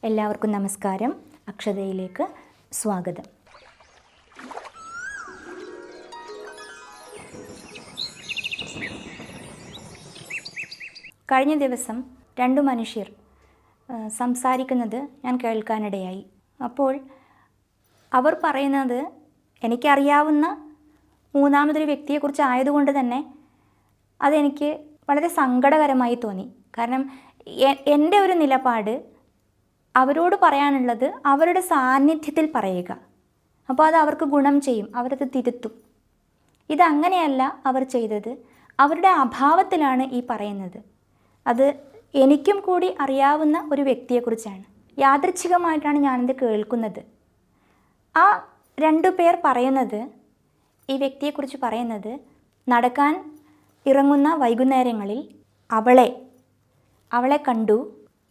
എല്ലാവർക്കും നമസ്കാരം. അക്ഷതയിലേക്ക് സ്വാഗതം. കഴിഞ്ഞ ദിവസം രണ്ടു മനുഷ്യർ സംസാരിക്കുന്നത് ഞാൻ കേൾക്കാനിടയായി. അപ്പോൾ അവർ പറയുന്നത് എനിക്കറിയാവുന്ന മൂന്നാമതൊരു വ്യക്തിയെക്കുറിച്ച് ആയതുകൊണ്ട് തന്നെ അതെനിക്ക് വളരെ സങ്കടകരമായി തോന്നി. കാരണം എൻ്റെ ഒരു നിലപാട് അവരോട് പറയാനുള്ളത് അവരുടെ സാന്നിധ്യത്തിൽ പറയുക. അപ്പോൾ അത് അവർക്ക് ഗുണം ചെയ്യും, അവരത് തിരുത്തും. ഇതങ്ങനെയല്ല അവർ ചെയ്തത്. അവരുടെ അഭാവത്തിലാണ് ഈ പറയുന്നത്. അത് എനിക്കും കൂടി അറിയാവുന്ന ഒരു വ്യക്തിയെക്കുറിച്ചാണ്. യാദൃച്ഛികമായിട്ടാണ് ഞാനിത് കേൾക്കുന്നത്. ആ രണ്ടു പേർ പറയുന്നത്, ഈ വ്യക്തിയെക്കുറിച്ച് പറയുന്നത്, നടക്കാൻ ഇറങ്ങുന്ന വൈകുന്നേരങ്ങളിൽ അവളെ കണ്ടു.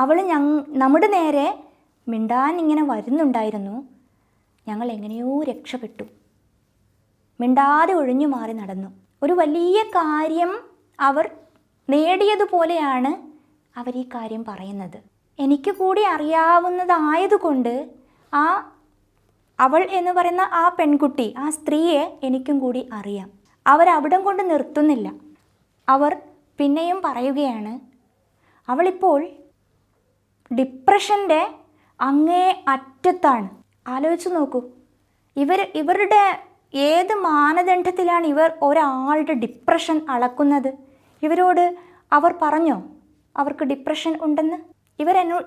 അവൾ നമ്മുടെ നേരെ മിണ്ടാൻ ഇങ്ങനെ വരുന്നുണ്ടായിരുന്നു. ഞങ്ങൾ എങ്ങനെയോ രക്ഷപ്പെട്ടു. മിണ്ടാതെ ഒഴിഞ്ഞു മാറി നടന്നു. ഒരു വലിയ കാര്യം അവർ നേടിയതുപോലെയാണ് അവർ ഈ കാര്യം പറയുന്നത്. എനിക്ക് കൂടി അറിയാവുന്നതായതുകൊണ്ട് അവൾ എന്ന് പറയുന്ന ആ പെൺകുട്ടി, ആ സ്ത്രീയെ എനിക്കും കൂടി അറിയാം. അവരവിടം കൊണ്ട് നിർത്തുന്നില്ല. അവർ പിന്നെയും പറയുകയാണ്, അവളിപ്പോൾ ഡിപ്രഷൻ്റെ അങ്ങേ അറ്റത്താണ്. ആലോചിച്ച് നോക്കൂ, ഇവരുടെ ഏത് മാനദണ്ഡത്തിലാണ് ഇവർ ഒരാളുടെ ഡിപ്രഷൻ അളക്കുന്നത്? ഇവരോട് അവർ പറഞ്ഞോ അവർക്ക് ഡിപ്രഷൻ ഉണ്ടെന്ന്?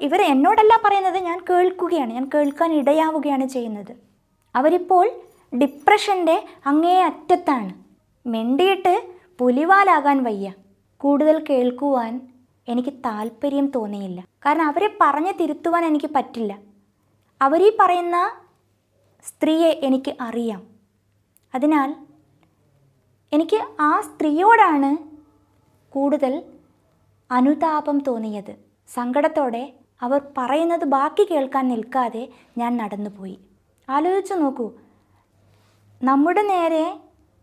ഇവർ എന്നോടല്ല പറയുന്നത്, ഞാൻ കേൾക്കുകയാണ്, ഞാൻ കേൾക്കാൻ ഇടയാവുകയാണ് ചെയ്യുന്നത്. അവരിപ്പോൾ ഡിപ്രഷൻ്റെ അങ്ങേ അറ്റത്താണ്. മിണ്ടിയിട്ട് പുലിവാലാകാൻ വയ്യ. കൂടുതൽ കേൾക്കുവാൻ എനിക്ക് താല്പര്യം തോന്നിയില്ല. കാരണം അവരെ പറഞ്ഞ് തിരുത്തുവാൻ എനിക്ക് പറ്റില്ല. അവരീ പറയുന്ന സ്ത്രീയെ എനിക്ക് അറിയാം. അതിനാൽ എനിക്ക് ആ സ്ത്രീയോടാണ് കൂടുതൽ അനുതാപം തോന്നിയത്. സങ്കടത്തോടെ അവർ പറയുന്നത് ബാക്കി കേൾക്കാൻ നിൽക്കാതെ ഞാൻ നടന്നുപോയി. ആലോചിച്ച് നോക്കൂ, നമ്മുടെ നേരെ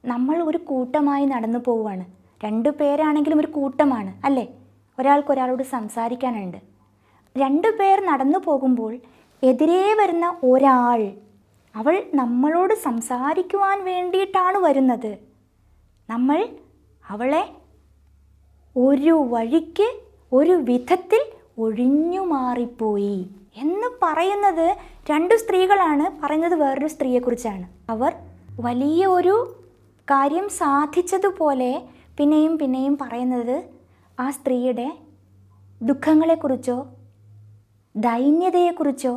നമ്മൾ ഒരു കൂട്ടമായി നടന്നു പോവുകയാണ്. രണ്ടു പേരാണെങ്കിലും ഒരു കൂട്ടമാണ് അല്ലേ? ഒരാൾക്കൊരാളോട് സംസാരിക്കാനുണ്ട്. രണ്ടു പേർ നടന്നു പോകുമ്പോൾ എതിരേ വരുന്ന ഒരാൾ, അവൾ നമ്മളോട് സംസാരിക്കുവാൻ വേണ്ടിയിട്ടാണ് വരുന്നത്. നമ്മൾ അവളെ ഒരു വഴിക്ക് ഒരു വിധത്തിൽ ഒഴിഞ്ഞു മാറിപ്പോയി എന്ന് പറയുന്നത് രണ്ടു സ്ത്രീകളാണ് പറയുന്നത്. വേറൊരു സ്ത്രീയെക്കുറിച്ചാണ്. അവർ വലിയ ഒരു കാര്യം സാധിച്ചതുപോലെ പിന്നെയും പിന്നെയും പറയുന്നത് ആ സ്ത്രീയുടെ ദുഃഖങ്ങളെക്കുറിച്ചോ ദൈന്യതയെക്കുറിച്ചോ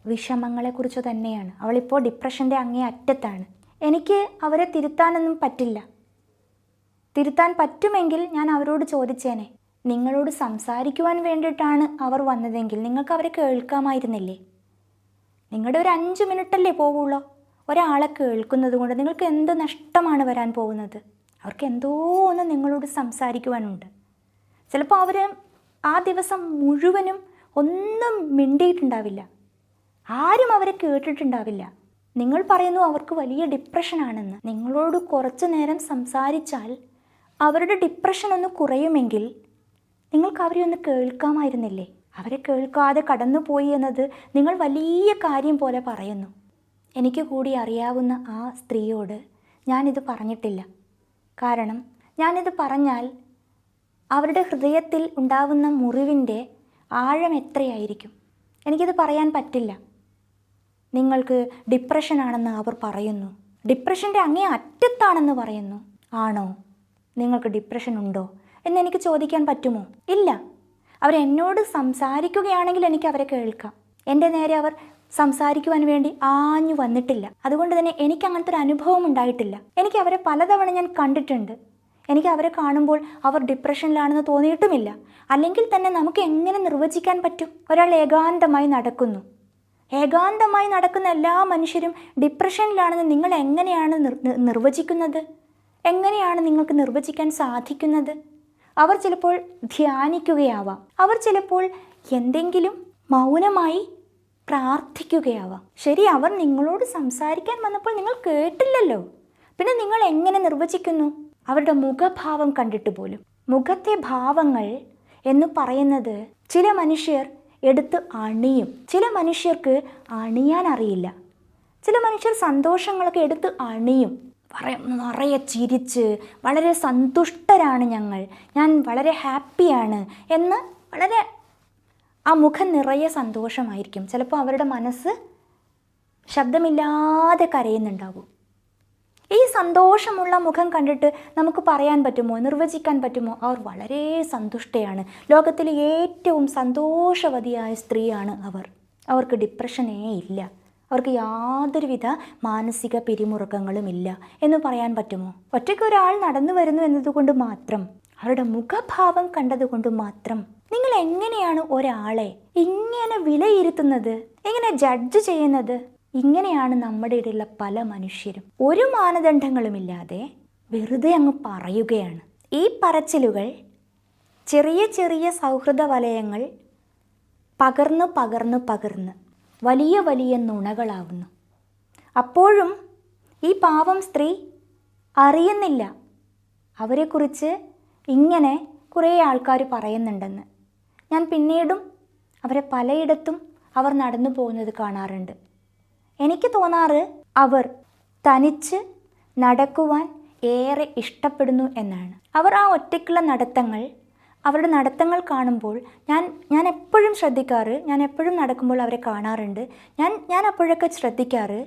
വിഷമങ്ങളെക്കുറിച്ചോ തന്നെയാണ്. അവളിപ്പോൾ ഡിപ്രഷൻ്റെ അങ്ങേ അറ്റത്താണ്. എനിക്ക് അവരെ തിരുത്താനൊന്നും പറ്റില്ല. തിരുത്താൻ പറ്റുമെങ്കിൽ ഞാൻ അവരോട് ചോദിച്ചേനെ, നിങ്ങളോട് സംസാരിക്കുവാൻ വേണ്ടിയിട്ടാണ് അവർ വന്നതെങ്കിൽ നിങ്ങൾക്ക് അവരെ കേൾക്കാമായിരുന്നില്ലേ? നിങ്ങളുടെ ഒരു 5 മിനിറ്റല്ലേ പോവുള്ളൂ. ഒരാളെ കേൾക്കുന്നത് കൊണ്ട് നിങ്ങൾക്ക് എന്ത് നഷ്ടമാണ് വരാൻ പോകുന്നത്? അവർക്ക് എന്തോ ഒന്ന് നിങ്ങളോട് സംസാരിക്കുവാനുണ്ട്. ചിലപ്പോൾ അവർ ആ ദിവസം മുഴുവനും ഒന്നും മിണ്ടിയിട്ടുണ്ടാവില്ല. ആരും അവരെ കേട്ടിട്ടുണ്ടാവില്ല. നിങ്ങൾ പറയുന്നു അവർക്ക് വലിയ ഡിപ്രഷനാണെന്ന്. നിങ്ങളോട് കുറച്ചു നേരം സംസാരിച്ചാൽ അവരുടെ ഡിപ്രഷൻ ഒന്ന് കുറയുമെങ്കിൽ നിങ്ങൾക്ക് അവരെ ഒന്ന് കേൾക്കാമായിരുന്നില്ലേ? അവരെ കേൾക്കാതെ കടന്നുപോയി എന്നത് നിങ്ങൾ വലിയ കാര്യം പോലെ പറയുന്നു. എനിക്ക് കൂടി അറിയാവുന്ന ആ സ്ത്രീയോട് ഞാനിത് പറഞ്ഞിട്ടില്ല. കാരണം ഞാനിത് പറഞ്ഞാൽ അവരുടെ ഹൃദയത്തിൽ ഉണ്ടാവുന്ന മുറിവിൻ്റെ ആഴം എത്രയായിരിക്കും? എനിക്കിത് പറയാൻ പറ്റില്ല. നിങ്ങൾക്ക് ഡിപ്രഷനാണെന്ന് അവർ പറയുന്നു, ഡിപ്രഷൻ്റെ അങ്ങേ അറ്റത്താണെന്ന് പറയുന്നു. ആണോ? നിങ്ങൾക്ക് ഡിപ്രഷൻ ഉണ്ടോ എന്നെനിക്ക് ചോദിക്കാൻ പറ്റുമോ? ഇല്ല. അവരെന്നോട് സംസാരിക്കുകയാണെങ്കിൽ എനിക്ക് അവരെ കേൾക്കാം. എൻ്റെ നേരെ അവർ സംസാരിക്കുവാൻ വേണ്ടി ആഞ്ഞു വന്നിട്ടില്ല. അതുകൊണ്ട് തന്നെ എനിക്ക് അങ്ങനത്തെ ഒരു അനുഭവം ഉണ്ടായിട്ടില്ല. എനിക്ക് അവരെ പലതവണ ഞാൻ കണ്ടിട്ടുണ്ട്. എനിക്ക് അവരെ കാണുമ്പോൾ അവർ ഡിപ്രഷനിലാണെന്ന് തോന്നിയിട്ടുമില്ല. അല്ലെങ്കിൽ തന്നെ നമുക്ക് എങ്ങനെ നിർവചിക്കാൻ പറ്റും? ഒരാൾ ഏകാന്തമായി നടക്കുന്നു. ഏകാന്തമായി നടക്കുന്ന എല്ലാ മനുഷ്യരും ഡിപ്രഷനിലാണെന്ന് നിങ്ങൾ എങ്ങനെയാണ് നിർവചിക്കുന്നത്? എങ്ങനെയാണ് നിങ്ങൾക്ക് നിർവചിക്കാൻ സാധിക്കുന്നത്? അവർ ചിലപ്പോൾ ധ്യാനിക്കുകയാവാം. അവർ ചിലപ്പോൾ എന്തെങ്കിലും മൗനമായി പ്രാർത്ഥിക്കുകയാവാം. ശരി, അവർ നിങ്ങളോട് സംസാരിക്കാൻ വന്നപ്പോൾ നിങ്ങൾ കേട്ടില്ലല്ലോ. പിന്നെ നിങ്ങൾ എങ്ങനെ നിർവചിക്കുന്നു? അവരുടെ മുഖഭാവം കണ്ടിട്ട് പോലും. മുഖത്തെ ഭാവങ്ങൾ എന്ന് പറയുന്നത് ചില മനുഷ്യർ എടുത്ത് അണിയും. ചില മനുഷ്യർക്ക് അണിയാൻ അറിയില്ല. ചില മനുഷ്യർ സന്തോഷങ്ങളൊക്കെ എടുത്ത് അണിയും. നിറയെ ചിരിച്ച് വളരെ സന്തുഷ്ടരാണ് ഞാൻ വളരെ ഹാപ്പിയാണ് എന്ന് വളരെ ആ മുഖം നിറയെ സന്തോഷമായിരിക്കും. ചിലപ്പോൾ അവരുടെ മനസ്സ് ശബ്ദമില്ലാതെ കരയുന്നുണ്ടാകും. ഈ സന്തോഷമുള്ള മുഖം കണ്ടിട്ട് നമുക്ക് പറയാൻ പറ്റുമോ, നിർവചിക്കാൻ പറ്റുമോ അവർ വളരെ സന്തുഷ്ടയാണ്, ലോകത്തിലെ ഏറ്റവും സന്തോഷവതിയായ സ്ത്രീയാണ് അവർക്ക് ഡിപ്രഷനേ ഇല്ല, അവർക്ക് യാതൊരുവിധ മാനസിക പിരിമുറുക്കങ്ങളും ഇല്ല എന്ന് പറയാൻ പറ്റുമോ? ഒറ്റയ്ക്ക് ഒരാൾ നടന്നു വരുന്നു എന്നതുകൊണ്ട് മാത്രം, അവരുടെ മുഖഭാവം കണ്ടതുകൊണ്ട് മാത്രം നിങ്ങൾ എങ്ങനെയാണ് ഒരാളെ ഇങ്ങനെ വിലയിരുത്തുന്നത്, എങ്ങനെ ജഡ്ജ് ചെയ്യുന്നത്? ഇങ്ങനെയാണ് നമ്മുടെ ഇടയിലുള്ള പല മനുഷ്യരും. ഒരു മാനദണ്ഡങ്ങളുമില്ലാതെ വെറുതെ അങ്ങ് പറയുകയാണ്. ഈ പറച്ചിലുകൾ ചെറിയ ചെറിയ സൗഹൃദ വലയങ്ങൾ പകർന്ന് വലിയ വലിയ നുണകളാവുന്നു. അപ്പോഴും ഈ പാവം സ്ത്രീ അറിയുന്നില്ല അവരെക്കുറിച്ച് ഇങ്ങനെ കുറേ ആൾക്കാർ പറയുന്നുണ്ടെന്ന്. ഞാൻ പിന്നീടും അവരെ പലയിടത്തും അവർ നടന്നു പോകുന്നത് കാണാറുണ്ട്. എനിക്ക് തോന്നാറ് അവർ തനിച്ച് നടക്കുവാൻ ഏറെ ഇഷ്ടപ്പെടുന്നു എന്നാണ്. അവർ ആ ഒറ്റയ്ക്കുള്ള അവരുടെ നടത്തങ്ങൾ കാണുമ്പോൾ ഞാൻ എപ്പോഴും ശ്രദ്ധിക്കാറ്, ഞാൻ എപ്പോഴും നടക്കുമ്പോൾ അവരെ കാണാറുണ്ട്. ഞാൻ അപ്പോഴൊക്കെ ശ്രദ്ധിക്കാറ്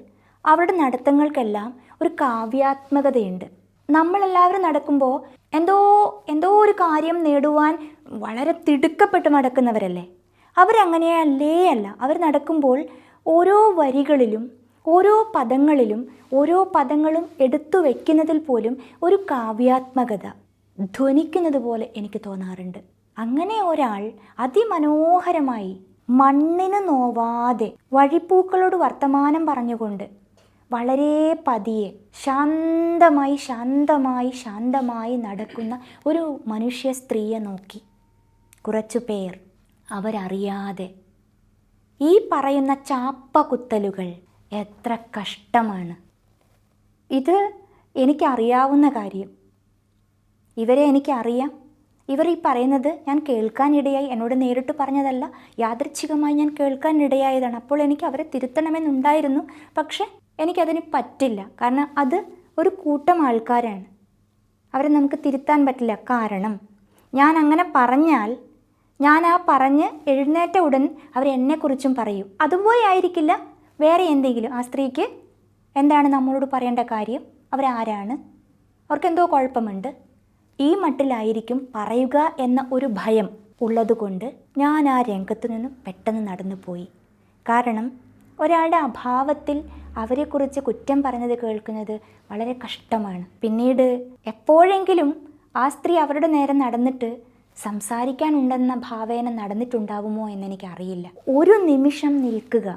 അവരുടെ നടത്തങ്ങൾക്കെല്ലാം ഒരു കാവ്യാത്മകതയുണ്ട്. നമ്മളെല്ലാവരും നടക്കുമ്പോൾ എന്തോ ഒരു കാര്യം നേടുവാൻ വളരെ തിടുക്കപ്പെട്ട് നടക്കുന്നവരല്ലേ. അവരങ്ങനെയല്ലേ അല്ല. അവർ നടക്കുമ്പോൾ ഓരോ വരികളിലും ഓരോ പദങ്ങളും എടുത്തു വയ്ക്കുന്നതിൽ പോലും ഒരു കാവ്യാത്മകത ധ്വനിക്കുന്നത് പോലെ എനിക്ക് തോന്നാറുണ്ട്. അങ്ങനെ ഒരാൾ അതിമനോഹരമായി മണ്ണിന് നോവാതെ വഴിപ്പൂക്കളോട് വർത്തമാനം പറഞ്ഞുകൊണ്ട് വളരെ പതിയെ ശാന്തമായി നടക്കുന്ന ഒരു മനുഷ്യ സ്ത്രീയെ നോക്കി കുറച്ചു പേർ അവരറിയാതെ ഈ പറയുന്ന ചാപ്പകുത്തലുകൾ എത്ര കഷ്ടമാണ്. ഇത് എനിക്കറിയാവുന്ന കാര്യം. ഇവരെ എനിക്കറിയാം. ഇവർ ഈ പറയുന്നത് ഞാൻ കേൾക്കാനിടയായി, എന്നോട് നേരിട്ട് പറഞ്ഞതല്ല, യാദൃച്ഛികമായി ഞാൻ കേൾക്കാനിടയായതാണ്. അപ്പോൾ എനിക്ക് അവരെ തിരുത്തണമെന്നുണ്ടായിരുന്നു. പക്ഷെ എനിക്കതിന് പറ്റില്ല. കാരണം അത് ഒരു കൂട്ടം ആൾക്കാരാണ്. അവരെ നമുക്ക് തിരുത്താൻ പറ്റില്ല. കാരണം ഞാൻ അങ്ങനെ പറഞ്ഞാൽ ഞാൻ ആ പറഞ്ഞ് എഴുന്നേറ്റ ഉടൻ അവരെന്നെക്കുറിച്ചും പറയും. അതുപോലെ ആയിരിക്കില്ല വേറെ എന്തെങ്കിലും. ആ സ്ത്രീക്ക് എന്താണ് നമ്മളോട് പറയേണ്ട കാര്യം, അവരാരാണ്, അവർക്കെന്തോ കുഴപ്പമുണ്ട്, ഈ മട്ടിലായിരിക്കും പറയുക എന്ന ഒരു ഭയം ഉള്ളതുകൊണ്ട് ഞാൻ ആ രംഗത്തു നിന്നും പെട്ടെന്ന് നടന്നു പോയി. കാരണം ഒരാളുടെ അഭാവത്തിൽ അവരെക്കുറിച്ച് കുറ്റം പറഞ്ഞത് കേൾക്കുന്നത് വളരെ കഷ്ടമാണ്. പിന്നീട് എപ്പോഴെങ്കിലും ആ സ്ത്രീ അവരുടെ നേരെ നടന്നിട്ട് സംസാരിക്കാനുണ്ടെന്ന ഭാവേന നടന്നിട്ടുണ്ടാവുമോ എന്നെനിക്കറിയില്ല. ഒരു നിമിഷം നിൽക്കുക.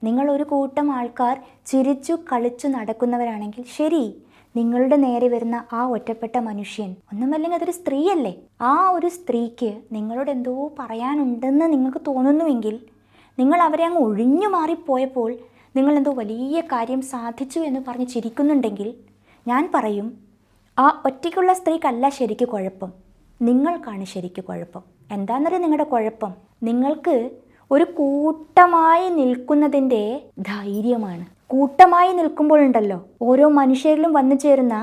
നിങ്ങളൊരു കൂട്ടം ആൾക്കാർ ചിരിച്ചു കളിച്ചു നടക്കുന്നവരാണെങ്കിൽ ശരി, നിങ്ങളുടെ നേരെ വരുന്ന ആ ഒറ്റപ്പെട്ട മനുഷ്യൻ ഒന്നുമല്ലെങ്കിൽ അതൊരു സ്ത്രീയല്ലേ. ആ ഒരു സ്ത്രീക്ക് നിങ്ങളോട് എന്തോ പറയാനുണ്ടെന്ന് നിങ്ങൾക്ക് തോന്നുന്നുവെങ്കിൽ നിങ്ങൾ അവരെ അങ്ങ് ഒഴിഞ്ഞു മാറിപ്പോയപ്പോൾ നിങ്ങളെന്തോ വലിയ കാര്യം സാധിച്ചു എന്ന് പറഞ്ഞ് ചിരിക്കുന്നുണ്ടെങ്കിൽ ഞാൻ പറയും, ആ ഒറ്റയ്ക്കുള്ള സ്ത്രീക്കല്ല ശരിക്ക് കുഴപ്പം, നിങ്ങൾക്കാണ് ശരിക്ക് കുഴപ്പം. എന്താണെന്നറിയാം നിങ്ങളുടെ കുഴപ്പം? നിങ്ങൾക്ക് ഒരു കൂട്ടമായി നിൽക്കുന്നതിൻ്റെ ധൈര്യമാണ്. കൂട്ടമായി നിൽക്കുമ്പോഴുണ്ടല്ലോ ഓരോ മനുഷ്യരിലും വന്നു ചേരുന്ന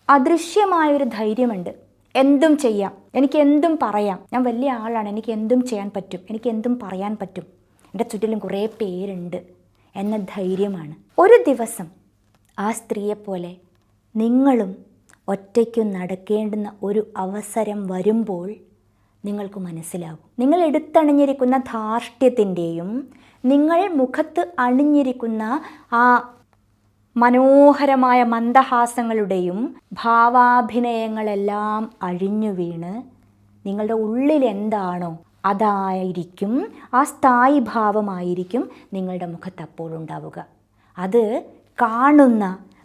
അദൃശ്യമായൊരു ധൈര്യമുണ്ട്. എന്തും ചെയ്യാം, എനിക്ക് എന്തും പറയാം, ഞാൻ വലിയ ആളാണ്, എനിക്ക് എന്തും ചെയ്യാൻ പറ്റും, എനിക്ക് എന്തും പറയാൻ പറ്റും, എൻ്റെ ചുറ്റിലും കുറേ പേരുണ്ട് എന്ന ധൈര്യമാണ്. ഒരു ദിവസം ആ സ്ത്രീയെപ്പോലെ നിങ്ങളും ഒറ്റയ്ക്കു നടക്കേണ്ടുന്ന ഒരു അവസരം വരുമ്പോൾ നിങ്ങൾക്ക് മനസ്സിലാകും. നിങ്ങൾ എടുത്തണിഞ്ഞിരിക്കുന്ന ധാർഷ്ട്യത്തിൻ്റെയും നിങ്ങൾ മുഖത്ത് അണിഞ്ഞിരിക്കുന്ന ആ മനോഹരമായ മന്ദഹാസങ്ങളുടെയും ഭാവാഭിനയങ്ങളെല്ലാം അഴിഞ്ഞു വീണ് നിങ്ങളുടെ ഉള്ളിൽ എന്താണോ അതായിരിക്കും, ആ സ്ഥായി ഭാവമായിരിക്കും നിങ്ങളുടെ മുഖത്ത് അപ്പോൾ ഉണ്ടാവുക. അത് കാണുന്ന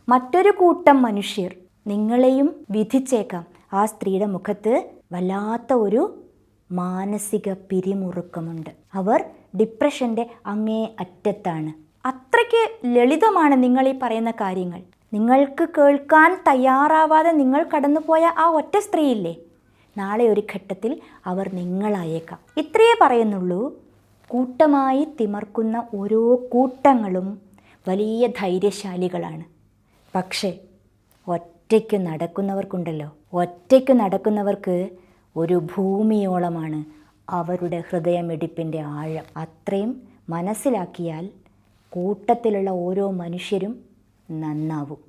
മറ്റൊരു കൂട്ടം മനുഷ്യർ നിങ്ങളെയും വിധിച്ചേക്കാം. ആ സ്ത്രീയുടെ മുഖത്ത് വല്ലാത്ത ഒരു മാനസിക പിരിമുറുക്കമുണ്ട്. അവർ ഡിപ്രഷൻ്റെ അങ്ങേ അറ്റത്താണ്. അത്രയ്ക്ക് ലളിതമാണ് നിങ്ങൾ ഈ പറയുന്ന കാര്യങ്ങൾ. നിങ്ങൾക്ക് കേൾക്കാൻ തയ്യാറാവാതെ നിങ്ങൾ കടന്നുപോയ ആ ഒറ്റ സ്ത്രീയില്ലേ, നാളെ ഒരു ഘട്ടത്തിൽ അവർ നിങ്ങളായേക്കാം. ഇത്രയേ പറയുന്നുള്ളൂ. കൂട്ടമായി തിമർക്കുന്ന ഓരോ കൂട്ടങ്ങളും വലിയ ധൈര്യശാലികളാണ്. പക്ഷേ ഒറ്റയ്ക്ക് നടക്കുന്നവർക്കുണ്ടല്ലോ, ഒറ്റയ്ക്ക് നടക്കുന്നവർക്ക് ഒരു ഭൂമിയോളമാണ് അവരുടെ ഹൃദയമിടിപ്പിൻ്റെ ആഴം. അത്രയും മനസ്സിലാക്കിയാൽ കൂട്ടത്തിലുള്ള ഓരോ മനുഷ്യരും നന്നാവും.